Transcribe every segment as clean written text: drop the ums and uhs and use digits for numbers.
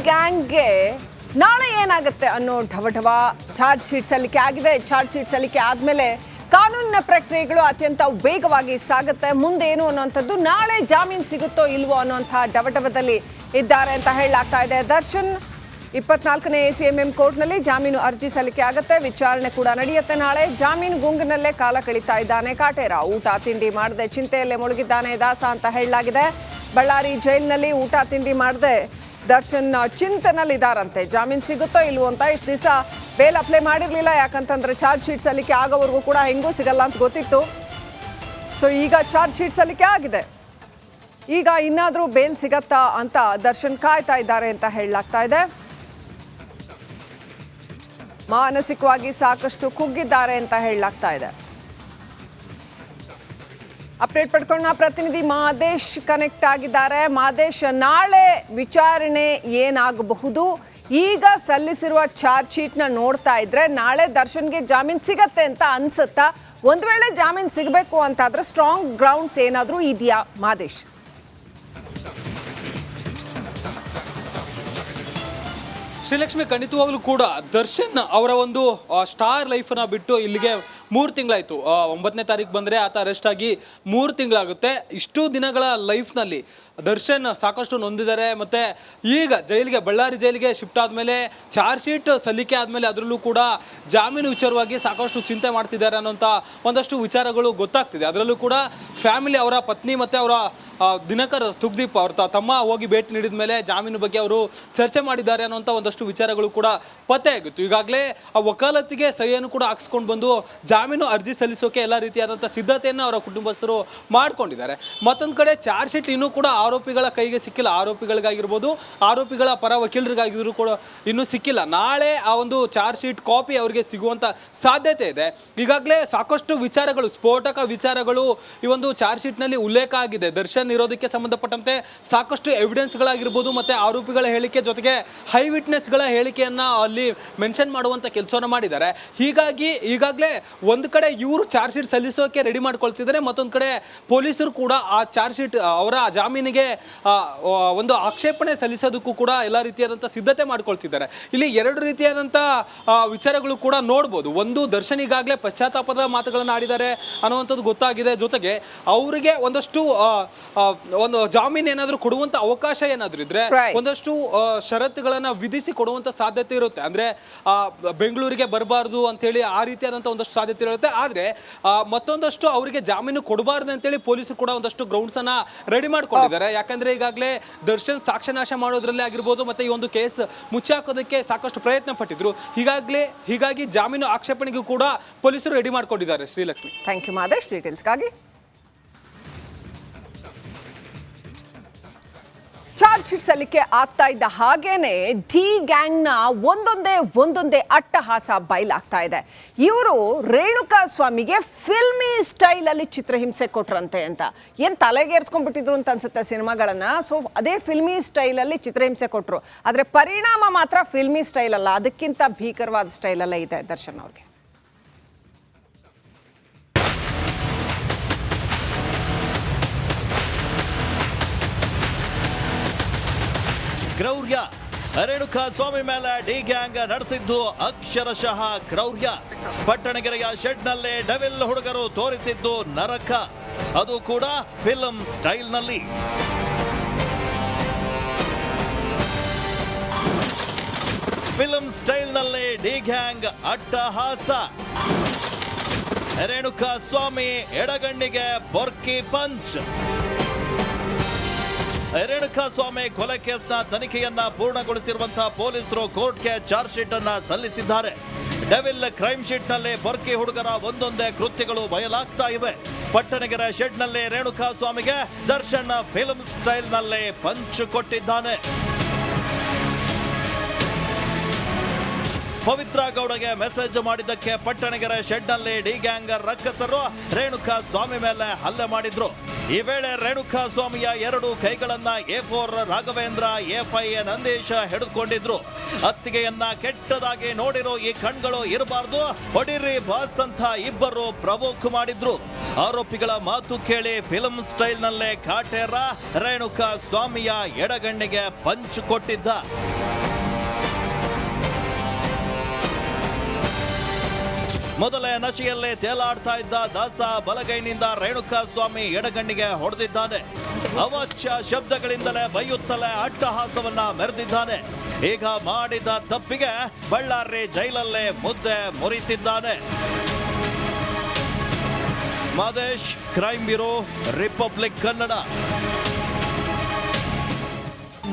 ಗ್ಯಾಂಗ್ಗೆ ನಾಳೆ ಏನಾಗುತ್ತೆ ಅನ್ನೋ ಢವಢವ ಚಾರ್ಜ್ ಶೀಟ್ ಸಲ್ಲಿಕೆ ಆಗಿದೆ. ಚಾರ್ಜ್ ಶೀಟ್ ಸಲ್ಲಿಕೆ ಆದಮೇಲೆ ಕಾನೂನಿನ ಪ್ರಕ್ರಿಯೆಗಳು ಅತ್ಯಂತ ವೇಗವಾಗಿ ಸಾಗುತ್ತೆ. ಮುಂದೆ ಏನು ಅನ್ನುವಂಥದ್ದು, ನಾಳೆ ಜಾಮೀನು ಸಿಗುತ್ತೋ ಇಲ್ವೋ ಅನ್ನುವಂಥ ಢವಢವದಲ್ಲಿ ಇದ್ದಾರೆ ಅಂತ ಹೇಳಲಾಗ್ತಾ ಇದೆ. ದರ್ಶನ್ 24ನೇ ACMM ಕೋರ್ಟ್ನಲ್ಲಿ ಜಾಮೀನು ಅರ್ಜಿ ಸಲ್ಲಿಕೆ ಆಗುತ್ತೆ. ವಿಚಾರಣೆ ಕೂಡ ನಡೆಯುತ್ತೆ ನಾಳೆ. ಜಾಮೀನು ಗುಂಗಿನಲ್ಲೇ ಕಾಲ ಕಳೀತಾ ಇದ್ದಾನೆ ಕಾಟೇರ. ಊಟ ತಿಂಡಿ ಮಾಡದೆ ಚಿಂತೆಯಲ್ಲೇ ಮುಳುಗಿದ್ದಾನೆ ದಾಸ ಅಂತ ಹೇಳಲಾಗಿದೆ. ಬಳ್ಳಾರಿ ಜೈಲಿನಲ್ಲಿ ಊಟ ತಿಂಡಿ ಮಾಡದೆ ದರ್ಶನ್ ಚಿಂತನಲ್ಲಿದ್ದಾರಂತೆ. ಜಾಮೀನು ಸಿಗುತ್ತೋ ಇಲ್ವೋ ಅಂತ. ಇಷ್ಟು ದಿವಸ ಬೇಲ್ ಅಪ್ಲೈ ಮಾಡಿರಲಿಲ್ಲ, ಯಾಕಂತಂದ್ರೆ ಚಾರ್ಜ್ ಶೀಟ್ ಸಲ್ಲಿಕೆ ಆಗೋವರೆಗೂ ಕೂಡ ಹೆಂಗೂ ಸಿಗಲ್ಲ ಅಂತ ಗೊತ್ತಿತ್ತು. ಸೊ ಈಗ ಚಾರ್ಜ್ ಶೀಟ್ ಸಲ್ಲಿಕೆ ಆಗಿದೆ. ಈಗ ಇನ್ನಾದರೂ ಬೇಲ್ ಸಿಗತ್ತಾ ಅಂತ ದರ್ಶನ್ ಕಾಯ್ತಾ ಇದ್ದಾರೆ ಅಂತ ಹೇಳಲಾಗ್ತಾ ಇದೆ. ಮಾನಸಿಕವಾಗಿ ಸಾಕಷ್ಟು ಕುಗ್ಗಿದ್ದಾರೆ ಅಂತ ಹೇಳಲಾಗ್ತಾ ಇದೆ. ಅಪ್ಡೇಟ್ ಪಡ್ಕೊಂಡು ಪ್ರತಿನಿಧಿ ಮಾದೇಶ್ ಕನೆಕ್ಟ್ ಆಗಿದ್ದಾರೆ. ಮಾದೇಶ್, ನಾಳೆ ವಿಚಾರಣೆ ಏನಾಗಬಹುದು? ಈಗ ಸಲ್ಲಿಸಿರುವ ಚಾರ್ಜ್ ಶೀಟ್ನ ನೋಡ್ತಾ ಇದ್ರೆ ನಾಳೆ ದರ್ಶನ್ಗೆ ಜಾಮೀನು ಸಿಗತ್ತೆ ಅಂತ ಅನ್ಸುತ್ತಾ? ಒಂದು ವೇಳೆ ಜಾಮೀನು ಸಿಗಬೇಕು ಅಂತಾದ್ರೆ ಸ್ಟ್ರಾಂಗ್ ಗ್ರೌಂಡ್ಸ್ ಏನಾದರೂ ಇದೆಯಾ ಮಾದೇಶ್? ಶ್ರೀಲಕ್ಷ್ಮಿ, ಖಂಡಿತವಾಗ್ಲೂ ಕೂಡ ದರ್ಶನ್ ಅವರ ಒಂದು ಸ್ಟಾರ್ ಲೈಫನ್ನ ಬಿಟ್ಟು ಇಲ್ಲಿಗೆ 3 ತಿಂಗಳಾಯಿತು. 9ನೇ ತಾರೀಕು ಬಂದರೆ ಆತ ಅರೆಸ್ಟ್ ಆಗಿ 3 ತಿಂಗಳಾಗುತ್ತೆ. ಇಷ್ಟು ದಿನಗಳ ಲೈಫ್ನಲ್ಲಿ ದರ್ಶನ್ ಸಾಕಷ್ಟು ನೊಂದಿದ್ದಾರೆ. ಮತ್ತು ಈಗ ಜೈಲಿಗೆ, ಬಳ್ಳಾರಿ ಜೈಲಿಗೆ ಶಿಫ್ಟ್ ಆದಮೇಲೆ ಚಾರ್ಜ್ ಶೀಟ್ ಸಲ್ಲಿಕೆ ಆದಮೇಲೆ ಅದರಲ್ಲೂ ಕೂಡ ಜಾಮೀನು ವಿಚಾರವಾಗಿ ಸಾಕಷ್ಟು ಚಿಂತೆ ಮಾಡ್ತಿದ್ದಾರೆ ಅನ್ನೋಂಥ ಒಂದಷ್ಟು ವಿಚಾರಗಳು ಗೊತ್ತಾಗ್ತಿದೆ. ಅದರಲ್ಲೂ ಕೂಡ ಫ್ಯಾಮಿಲಿ, ಅವರ ಪತ್ನಿ ಮತ್ತು ಅವರ ದಿನಕರ್ ತುಗ್ದೀಪ್ ಅವ್ರ ತಮ್ಮ ಹೋಗಿ ಭೇಟಿ ನೀಡಿದ ಮೇಲೆ ಜಾಮೀನು ಬಗ್ಗೆ ಅವರು ಚರ್ಚೆ ಮಾಡಿದ್ದಾರೆ ಅನ್ನೋಂಥ ಒಂದಷ್ಟು ವಿಚಾರಗಳು ಕೂಡ ಪತ್ತೆ ಆಗಿತ್ತು. ಈಗಾಗಲೇ ಆ ವಕಾಲತ್ತಿಗೆ ಸಹಿಯನ್ನು ಕೂಡ ಹಾಕ್ಸ್ಕೊಂಡು ಬಂದು ಜಾಮೀನು ಅರ್ಜಿ ಸಲ್ಲಿಸೋಕೆ ಎಲ್ಲ ರೀತಿಯಾದಂಥ ಸಿದ್ಧತೆಯನ್ನು ಅವರ ಕುಟುಂಬಸ್ಥರು ಮಾಡ್ಕೊಂಡಿದ್ದಾರೆ. ಮತ್ತೊಂದು ಕಡೆ ಚಾರ್ಜ್ ಶೀಟ್ ಇನ್ನೂ ಕೂಡ ಆರೋಪಿಗಳ ಕೈಗೆ ಸಿಕ್ಕಿಲ್ಲ. ಆರೋಪಿಗಳಿಗಾಗಿರ್ಬೋದು, ಆರೋಪಿಗಳ ಪರ ವಕೀಲರಿಗಾಗಿದ್ರು ಕೂಡ ಇನ್ನೂ ಸಿಕ್ಕಿಲ್ಲ. ನಾಳೆ ಆ ಒಂದು ಚಾರ್ಜ್ ಶೀಟ್ ಕಾಪಿ ಅವರಿಗೆ ಸಿಗುವಂಥ ಸಾಧ್ಯತೆ ಇದೆ. ಈಗಾಗಲೇ ಸಾಕಷ್ಟು ವಿಚಾರಗಳು, ಸ್ಫೋಟಕ ವಿಚಾರಗಳು ಈ ಒಂದು ಚಾರ್ಜ್ ಶೀಟ್ನಲ್ಲಿ ಉಲ್ಲೇಖ ಆಗಿದೆ. ದರ್ಶನ್ ಇರೋದಕ್ಕೆ ಸಂಬಂಧಪಟ್ಟಂತೆ ಸಾಕಷ್ಟು ಎವಿಡೆನ್ಸ್ಗಳಾಗಿರ್ಬೋದು ಮತ್ತು ಆರೋಪಿಗಳ ಹೇಳಿಕೆ ಜೊತೆಗೆ ಹೈ ವಿಟ್ನೆಸ್ಗಳ ಹೇಳಿಕೆಯನ್ನು ಅಲ್ಲಿ ಮೆನ್ಷನ್ ಮಾಡುವಂಥ ಕೆಲಸವನ್ನು ಮಾಡಿದ್ದಾರೆ. ಹೀಗಾಗಿ ಈಗಾಗಲೇ ಒಂದು ಕಡೆ ಇವರು ಚಾರ್ಜ್ ಶೀಟ್ ಸಲ್ಲಿಸೋಕೆ ರೆಡಿ ಮಾಡ್ಕೊಳ್ತಿದ್ದಾರೆ, ಮತ್ತೊಂದು ಕಡೆ ಪೊಲೀಸರು ಕೂಡ ಆ ಚಾರ್ಜ್ ಶೀಟ್ ಅವರ ಜಾಮೀನಿಗೆ ಒಂದು ಆಕ್ಷೇಪಣೆ ಸಲ್ಲಿಸೋದಕ್ಕೂ ಕೂಡ ಎಲ್ಲ ರೀತಿಯಾದಂಥ ಸಿದ್ಧತೆ ಮಾಡ್ಕೊಳ್ತಿದ್ದಾರೆ. ಇಲ್ಲಿ 2 ರೀತಿಯಾದಂಥ ವಿಚಾರಗಳು ಕೂಡ ನೋಡ್ಬೋದು. ಒಂದು, ದರ್ಶನ್ ಈಗಾಗಲೇ ಪಶ್ಚಾತ್ತಾಪದ ಮಾತುಗಳನ್ನು ಆಡಿದ್ದಾರೆ ಅನ್ನುವಂಥದ್ದು ಗೊತ್ತಾಗಿದೆ. ಜೊತೆಗೆ ಅವರಿಗೆ ಒಂದಷ್ಟು ಒಂದು ಜಾಮೀನು ಏನಾದರೂ ಕೊಡುವಂಥ ಅವಕಾಶ ಏನಾದರೂ ಇದ್ರೆ ಒಂದಷ್ಟು ಷರತ್ತುಗಳನ್ನು ವಿಧಿಸಿ ಕೊಡುವಂಥ ಸಾಧ್ಯತೆ ಇರುತ್ತೆ. ಅಂದರೆ ಬೆಂಗಳೂರಿಗೆ ಬರಬಾರ್ದು ಅಂತೇಳಿ ಆ ರೀತಿಯಾದಂಥ ಒಂದಷ್ಟು ಸಾಧ್ಯತೆ ಇರುತ್ತೆ. ಆದರೆ ಮತ್ತೊಂದಷ್ಟು ಅವರಿಗೆ ಜಾಮೀನು ಕೊಡಬಾರ್ದು ಅಂತೇಳಿ ಪೊಲೀಸರು ಕೂಡ ಒಂದಷ್ಟು ಗ್ರೌಂಡ್ಸನ್ನು ರೆಡಿ ಮಾಡ್ಕೊಂಡಿದ್ದಾರೆ. ಯಾಕಂದರೆ ಈಗಾಗಲೇ ದರ್ಶನ್ ಸಾಕ್ಷ್ಯನಾಶ ಮಾಡೋದ್ರಲ್ಲೇ ಆಗಿರ್ಬೋದು ಮತ್ತು ಈ ಒಂದು ಕೇಸ್ ಮುಚ್ಚಾಕೋದಕ್ಕೆ ಸಾಕಷ್ಟು ಪ್ರಯತ್ನ ಪಟ್ಟಿದ್ರು. ಹೀಗಾಗಿ ಜಾಮೀನು ಆಕ್ಷೇಪಣೆಗೂ ಕೂಡ ಪೊಲೀಸರು ರೆಡಿ ಮಾಡ್ಕೊಂಡಿದ್ದಾರೆ. ಶ್ರೀಲಕ್ಷ್ಮಿ, ಥ್ಯಾಂಕ್ ಯು ಮಾದೇಶ್ ಡೀಟೇಲ್ಸ್ಗಾಗಿ. ಚಾರ್ಜ್ ಶೀಟ್ ಸಲ್ಲಿಕೆ ಆಗ್ತಾ ಇದ್ದ ಹಾಗೇನೆ ಡಿ ಗ್ಯಾಂಗ್ನ ಒಂದೊಂದೇ ಅಟ್ಟಹಾಸ ಬಯಲಾಗ್ತಾ ಇದೆ. ಇವರು ರೇಣುಕಾ ಸ್ವಾಮಿಗೆ ಫಿಲ್ಮಿ ಸ್ಟೈಲ್ ಅಲ್ಲಿ ಚಿತ್ರಹಿಂಸೆ ಕೊಟ್ರಂತೆ ಅಂತ ಏನ್ ತಲೆಗೇರ್ಸ್ಕೊಂಡ್ಬಿಟ್ಟಿದ್ರು ಅಂತ ಅನ್ಸುತ್ತೆ ಸಿನಿಮಾಗಳನ್ನ. ಸೊ ಅದೇ ಫಿಲ್ಮಿ ಸ್ಟೈಲ್ ಅಲ್ಲಿ ಚಿತ್ರಹಿಂಸೆ ಕೊಟ್ರು. ಆದ್ರೆ ಪರಿಣಾಮ ಮಾತ್ರ ಫಿಲ್ಮಿ ಸ್ಟೈಲ್ ಅಲ್ಲ, ಅದಕ್ಕಿಂತ ಭೀಕರವಾದ ಸ್ಟೈಲ್ ಅಲ್ಲೇ ಇದೆ ದರ್ಶನ್ ಅವ್ರಿಗೆ. ಕ್ರೌರ್ಯ. ರೇಣುಕಾ ಸ್ವಾಮಿ ಮೇಲೆ ಡಿ ಗ್ಯಾಂಗ್ ನಡೆಸಿದ್ದು ಅಕ್ಷರಶಃ ಕ್ರೌರ್ಯ. ಪಟ್ಟಣಗೆರೆಯ ಶೆಡ್ನಲ್ಲೇ ಡೆವಿಲ್ ಹುಡುಗರು ತೋರಿಸಿದ್ದು ನರಕ, ಅದು ಕೂಡ ಫಿಲ್ಮ್ ಸ್ಟೈಲ್ನಲ್ಲಿ. ಫಿಲ್ಮ್ ಸ್ಟೈಲ್ನಲ್ಲೇ ಡಿ ಗ್ಯಾಂಗ್ ಅಟ್ಟಹಾಸ. ರೇಣುಕಾ ಸ್ವಾಮಿ ಎಡಗಣ್ಣಿಗೆ ಬೊರ್ಕಿ ಪಂಚ್. ರೇಣುಕಾ ಸ್ವಾಮಿ ಕೊಲೆ ಕೇಸ್ನ ತನಿಖೆಯನ್ನ ಪೂರ್ಣಗೊಳಿಸಿರುವಂತಹ ಪೊಲೀಸರು ಕೋರ್ಟ್ಗೆ ಚಾರ್ಜ್ ಶೀಟ್ ಅನ್ನ ಸಲ್ಲಿಸಿದ್ದಾರೆ. ಡೆವಿಲ್ ಕ್ರೈಮ್ ಶೀಟ್ ನಲ್ಲಿ ಬೊರ್ಕಿ ಹುಡುಗರ ಒಂದೊಂದೇ ಕೃತ್ಯಗಳು ಬಯಲಾಗ್ತಾ ಇವೆ. ಪಟ್ಟಣಗೆರೆ ಶೆಡ್ ನಲ್ಲಿ ರೇಣುಕಾ ಸ್ವಾಮಿಗೆ ದರ್ಶನ್ ಫಿಲ್ಮ್ ಸ್ಟೈಲ್ ನಲ್ಲಿ ಪಂಚ್ ಕೊಟ್ಟಿದ್ದಾನೆ. ಪವಿತ್ರ ಗೌಡಗೆ ಮೆಸೇಜ್ ಮಾಡಿದ್ದಕ್ಕೆ ಪಟ್ಟಣಗೆರೆ ಶೆಡ್ ನಲ್ಲಿ ಡಿ ಗ್ಯಾಂಗ್ ರಕ್ಕಸರು ರೇಣುಕಾ ಸ್ವಾಮಿ ಮೇಲೆ ಹಲ್ಲೆ ಮಾಡಿದ್ರು. ಈ ವೇಳೆ ರೇಣುಕಾ ಸ್ವಾಮಿಯ 2 ಕೈಗಳನ್ನ A4 ರಾಘವೇಂದ್ರ, A5 ನಂದೀಶ್ ಹಿಡಿದುಕೊಂಡಿದ್ರು. ಅತ್ತಿಗೆಯನ್ನ ಕೆಟ್ಟದಾಗಿ ನೋಡಿರೋ ಈ ಕಣ್ಗಳು ಇರಬಾರ್ದು, ಹೊಡಿರಿ ಬಾಸ್ ಅಂತ ಇಬ್ಬರು ಪ್ರವೋಕ್ ಮಾಡಿದ್ರು. ಆರೋಪಿಗಳ ಮಾತು ಕೇಳಿ ಫಿಲ್ಮ್ ಸ್ಟೈಲ್ ನಲ್ಲೇ ಕಾಟೇರ ರೇಣುಕಾ ಸ್ವಾಮಿಯ ಎಡಗಣ್ಣಿಗೆ ಪಂಚ್ ಕೊಟ್ಟಿದ್ದ. ಮೊದಲೇ ನಶೆಯಲ್ಲೇ ತೇಲಾಡ್ತಾ ಇದ್ದ ದಾಸ ಬಲಗೈನಿಂದ ರೇಣುಕಾ ಸ್ವಾಮಿ ಎಡಗಣ್ಣಿಗೆ ಹೊಡೆದಿದ್ದಾನೆ. ಅವಾಚ್ಯ ಶಬ್ದಗಳಿಂದಲೇ ಬೈಯುತ್ತಲೇ ಅಟ್ಟಹಾಸವನ್ನ ಮೆರೆದಿದ್ದಾನೆ. ಈಗ ಮಾಡಿದ ತಪ್ಪಿಗೆ ಬಳ್ಳಾರಿ ಜೈಲಲ್ಲೇ ಮುದ್ದೆ ಮುರಿತಿದ್ದಾನೆ. Madesh, crime bureau, Republic Kannada.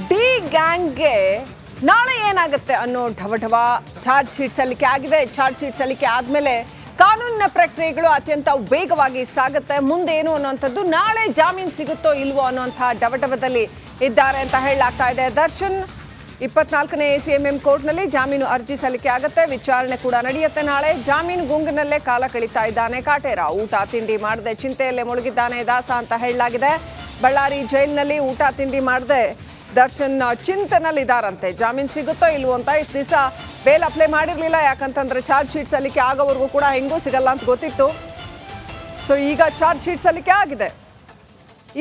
D ಗ್ಯಾಂಗ್ಗೆ ನಾಳೆ ಏನಾಗುತ್ತೆ ಅನ್ನೋ ಢವಢವ. ಚಾರ್ಜ್ ಶೀಟ್ ಸಲ್ಲಿಕೆ ಆಗಿದೆ. ಚಾರ್ಜ್ ಶೀಟ್ ಸಲ್ಲಿಕೆ ಆದಮೇಲೆ ಕಾನೂನಿನ ಪ್ರಕ್ರಿಯೆಗಳು ಅತ್ಯಂತ ವೇಗವಾಗಿ ಸಾಗುತ್ತೆ. ಮುಂದೇನು ಅನ್ನುವಂಥದ್ದು, ನಾಳೆ ಜಾಮೀನು ಸಿಗುತ್ತೋ ಇಲ್ವೋ ಅನ್ನುವಂಥ ಢವಢವದಲ್ಲಿ ಇದ್ದಾರೆ ಅಂತ ಹೇಳಲಾಗ್ತಾ ಇದೆ. ದರ್ಶನ್ 24ನೇ ACMM ಕೋರ್ಟ್ನಲ್ಲಿ ಜಾಮೀನು ಅರ್ಜಿ ಸಲ್ಲಿಕೆ ಆಗುತ್ತೆ. ವಿಚಾರಣೆ ಕೂಡ ನಡೆಯುತ್ತೆ ನಾಳೆ. ಜಾಮೀನು ಗುಂಗಿನಲ್ಲೇ ಕಾಲ ಕಳೀತಾ ಇದ್ದಾನೆ ಕಾಟೇರ. ಊಟ ತಿಂಡಿ ಮಾಡದೆ ಚಿಂತೆಯಲ್ಲೇ ಮುಳುಗಿದ್ದಾನೆ ದಾಸ ಅಂತ ಹೇಳಲಾಗಿದೆ. ಬಳ್ಳಾರಿ ಜೈಲಿನಲ್ಲಿ ಊಟ ತಿಂಡಿ ಮಾಡದೆ ದರ್ಶನ್ ಚಿಂತನಲ್ಲಿದ್ದಾರಂತೆ. ಜಾಮೀನು ಸಿಗುತ್ತೋ ಇಲ್ವೋ ಅಂತ. ಇಷ್ಟು ದಿವಸ ಬೇಲ್ ಅಪ್ಲೈ ಮಾಡಿರಲಿಲ್ಲ, ಯಾಕಂತಂದ್ರೆ ಚಾರ್ಜ್ ಶೀಟ್ ಸಲ್ಲಿಕೆ ಆಗೋವರೆಗೂ ಕೂಡ ಹೆಂಗೂ ಸಿಗಲ್ಲ ಅಂತ ಗೊತ್ತಿತ್ತು. ಸೊ ಈಗ ಚಾರ್ಜ್ ಶೀಟ್ ಸಲ್ಲಿಕೆ ಆಗಿದೆ.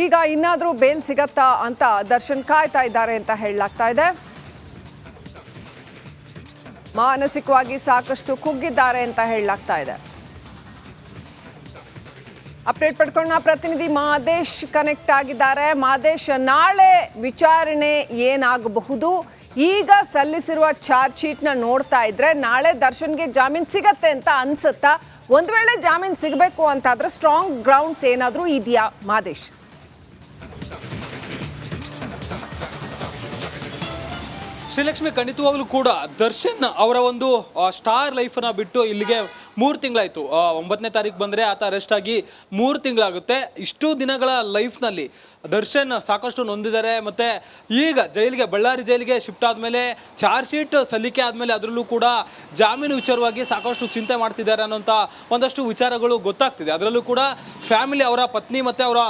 ಈಗ ಇನ್ನಾದರೂ ಬೇಲ್ ಸಿಗತ್ತಾ ಅಂತ ದರ್ಶನ್ ಕಾಯ್ತಾ ಇದ್ದಾರೆ ಅಂತ ಹೇಳಲಾಗ್ತಾ ಇದೆ. ಮಾನಸಿಕವಾಗಿ ಸಾಕಷ್ಟು ಕುಗ್ಗಿದ್ದಾರೆ ಅಂತ ಹೇಳಲಾಗ್ತಾ ಇದೆ. ಅಪ್ಡೇಟ್ ಪಡ್ಕೊಂಡು ಪ್ರತಿನಿಧಿ ಮಾದೇಶ್ ಕನೆಕ್ಟ್ ಆಗಿದ್ದಾರೆ. ಮಾದೇಶ್, ನಾಳೆ ವಿಚಾರಣೆ ಏನಾಗಬಹುದು? ಈಗ ಸಲ್ಲಿಸಿರುವ ಚಾರ್ಜ್ ಶೀಟ್ನ ನೋಡ್ತಾ ಇದ್ರೆ ನಾಳೆ ದರ್ಶನ್ಗೆ ಜಾಮೀನು ಸಿಗತ್ತೆ ಅಂತ ಅನ್ಸುತ್ತಾ? ಒಂದು ವೇಳೆ ಜಾಮೀನು ಸಿಗಬೇಕು ಅಂತಾದ್ರೆ ಸ್ಟ್ರಾಂಗ್ ಗ್ರೌಂಡ್ಸ್ ಏನಾದರೂ ಇದೆಯಾ ಮಾದೇಶ್? ಶ್ರೀಲಕ್ಷ್ಮಿ, ಖಂಡಿತವಾಗ್ಲೂ ಕೂಡ ದರ್ಶನ್ ಅವರ ಒಂದು ಸ್ಟಾರ್ ಲೈಫನ್ನ ಬಿಟ್ಟು ಇಲ್ಲಿಗೆ 3 ತಿಂಗಳಾಯಿತು. 9ನೇ ತಾರೀಕು ಬಂದರೆ ಆತ ಅರೆಸ್ಟ್ ಆಗಿ 3 ತಿಂಗಳಾಗುತ್ತೆ. ಇಷ್ಟು ದಿನಗಳ ಲೈಫ್ನಲ್ಲಿ ದರ್ಶನ್ ಸಾಕಷ್ಟು ನೊಂದಿದ್ದಾರೆ. ಮತ್ತು ಈಗ ಜೈಲಿಗೆ, ಬಳ್ಳಾರಿ ಜೈಲಿಗೆ ಶಿಫ್ಟ್ ಆದಮೇಲೆ ಚಾರ್ಜ್ ಶೀಟ್ ಸಲ್ಲಿಕೆ ಆದಮೇಲೆ ಅದರಲ್ಲೂ ಕೂಡ ಜಾಮೀನು ವಿಚಾರವಾಗಿ ಸಾಕಷ್ಟು ಚಿಂತೆ ಮಾಡ್ತಿದ್ದಾರೆ ಅನ್ನೋಂಥ ಒಂದಷ್ಟು ವಿಚಾರಗಳು ಗೊತ್ತಾಗ್ತಿದೆ. ಅದರಲ್ಲೂ ಕೂಡ ಫ್ಯಾಮಿಲಿ, ಅವರ ಪತ್ನಿ ಮತ್ತು ಅವರ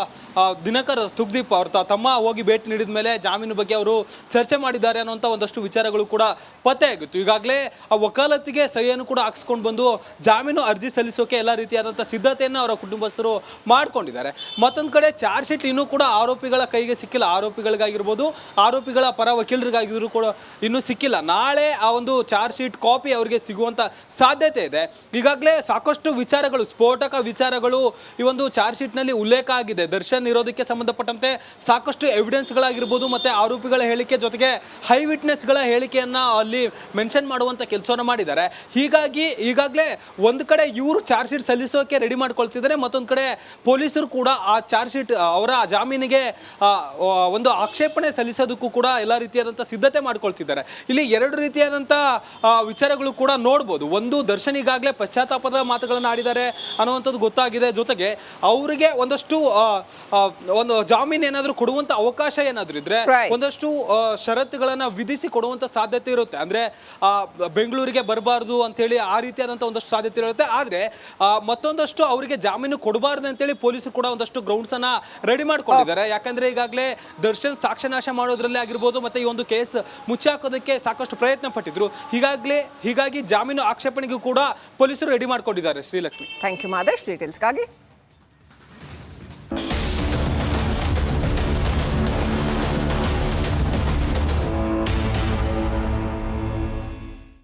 ದಿನಕರ್ ತುಗ್ದೀಪ್ ಅವ್ರ ತಮ್ಮ ಹೋಗಿ ಭೇಟಿ ನೀಡಿದ ಮೇಲೆ ಜಾಮೀನು ಬಗ್ಗೆ ಅವರು ಚರ್ಚೆ ಮಾಡಿದ್ದಾರೆ ಅನ್ನೋಂಥ ಒಂದಷ್ಟು ವಿಚಾರಗಳು ಕೂಡ ಪತ್ತೆ ಆಗಿತ್ತು. ಈಗಾಗಲೇ ಆ ವಕಾಲತ್ತಿಗೆ ಸಹಿಯನ್ನು ಕೂಡ ಹಾಕ್ಸ್ಕೊಂಡು ಬಂದು ಜಾಮೀನು ಅರ್ಜಿ ಸಲ್ಲಿಸೋಕೆ ಎಲ್ಲ ರೀತಿಯಾದಂಥ ಸಿದ್ಧತೆಯನ್ನು ಅವರ ಕುಟುಂಬಸ್ಥರು ಮಾಡ್ಕೊಂಡಿದ್ದಾರೆ. ಮತ್ತೊಂದು ಕಡೆ ಚಾರ್ಜ್ ಶೀಟ್ ಇನ್ನೂ ಕೂಡ ಆರೋಪಿಗಳ ಕೈಗೆ ಸಿಕ್ಕಿಲ್ಲ. ಆರೋಪಿಗಳಿಗಾಗಿರ್ಬೋದು, ಆರೋಪಿಗಳ ಪರ ವಕೀಲರಿಗಾಗಿದ್ರು ಕೂಡ ಇನ್ನೂ ಸಿಕ್ಕಿಲ್ಲ. ನಾಳೆ ಆ ಒಂದು ಚಾರ್ಜ್ ಶೀಟ್ ಕಾಪಿ ಅವರಿಗೆ ಸಿಗುವಂಥ ಸಾಧ್ಯತೆ ಇದೆ. ಈಗಾಗಲೇ ಸಾಕಷ್ಟು ವಿಚಾರಗಳು, ಸ್ಫೋಟಕ ವಿಚಾರಗಳು ಈ ಒಂದು ಚಾರ್ಜ್ ಶೀಟ್ನಲ್ಲಿ ಉಲ್ಲೇಖ ಆಗಿದೆ. ದರ್ಶನ್ ಇರೋದಕ್ಕೆ ಸಂಬಂಧಪಟ್ಟಂತೆ ಸಾಕಷ್ಟು ಎವಿಡೆನ್ಸ್ಗಳಾಗಿರ್ಬೋದು ಮತ್ತು ಆರೋಪಿಗಳ ಹೇಳಿಕೆ ಜೊತೆಗೆ ಹೈ ವಿಟ್ನೆಸ್ಗಳ ಹೇಳಿಕೆಯನ್ನು ಅಲ್ಲಿ ಮೆನ್ಷನ್ ಮಾಡುವಂಥ ಕೆಲಸವನ್ನು ಮಾಡಿದ್ದಾರೆ. ಹೀಗಾಗಿ ಈಗಾಗಲೇ ಒಂದು ಕಡೆ ಇವರು ಚಾರ್ಜ್ ಶೀಟ್ ಸಲ್ಲಿಸೋಕೆ ರೆಡಿ ಮಾಡ್ಕೊಳ್ತಿದ್ದಾರೆ, ಮತ್ತೊಂದು ಕಡೆ ಪೊಲೀಸರು ಕೂಡ ಆ ಚಾರ್ಜ್ ಶೀಟ್ ಅವರ ಜಾಮೀನಿಗೆ ಒಂದು ಆಕ್ಷೇಪಣೆ ಸಲ್ಲಿಸೋದಕ್ಕೂ ಕೂಡ ಎಲ್ಲ ರೀತಿಯಾದಂಥ ಸಿದ್ಧತೆ ಮಾಡ್ಕೊಳ್ತಿದ್ದಾರೆ. ಇಲ್ಲಿ 2 ರೀತಿಯಾದಂಥ ವಿಚಾರಗಳು ಕೂಡ ನೋಡ್ಬೋದು. ಒಂದು, ದರ್ಶನ್ ಈಗಾಗಲೇ ಪಶ್ಚಾತ್ತಾಪದ ಮಾತುಗಳನ್ನು ಆಡಿದ್ದಾರೆ ಅನ್ನುವಂಥದ್ದು ಗೊತ್ತಾಗಿದೆ. ಜೊತೆಗೆ ಅವರಿಗೆ ಒಂದಷ್ಟು ಒಂದು ಜಾಮೀನು ಏನಾದರೂ ಕೊಡುವಂಥ ಅವಕಾಶ ಏನಾದರೂ ಇದ್ರೆ ಒಂದಷ್ಟು ಷರತ್ತುಗಳನ್ನ ವಿಧಿಸಿ ಕೊಡುವಂಥ ಸಾಧ್ಯತೆ ಇರುತ್ತೆ. ಅಂದ್ರೆ ಬೆಂಗಳೂರಿಗೆ ಬರಬಾರ್ದು ಅಂತೇಳಿ ಆ ರೀತಿಯಾದಂಥ ಒಂದಷ್ಟು ಸಾಧ್ಯತೆ ಇರುತ್ತೆ. ಆದರೆ ಮತ್ತೊಂದಷ್ಟು ಅವರಿಗೆ ಜಾಮೀನು ಕೊಡಬಾರ್ದು ಅಂತೇಳಿ ಪೊಲೀಸರು ಕೂಡ ಒಂದಷ್ಟು ಗ್ರೌಂಡ್ಸ್ ಅನ್ನ ರೆಡಿ ಮಾಡ್ಕೊಂಡಿದ್ದಾರೆ. ಯಾಕಂದ್ರೆ ಈಗಾಗಲೇ ದರ್ಶನ್ ಸಾಕ್ಷ್ಯನಾಶ ಮಾಡೋದ್ರಲ್ಲೇ ಆಗಿರ್ಬೋದು ಮತ್ತೆ ಈ ಒಂದು ಕೇಸ್ ಮುಚ್ಚಾಕೋದಕ್ಕೆ ಸಾಕಷ್ಟು ಪ್ರಯತ್ನ ಪಟ್ಟಿದ್ರು. ಹೀಗಾಗಿ ಜಾಮೀನು ಆಕ್ಷೇಪಣೆಗೂ ಕೂಡ ಪೊಲೀಸರು ರೆಡಿ ಮಾಡ್ಕೊಂಡಿದ್ದಾರೆ. Srilakshmi, thank you Madesh ಡೀಟೇಲ್ಸ್ಗಾಗಿ.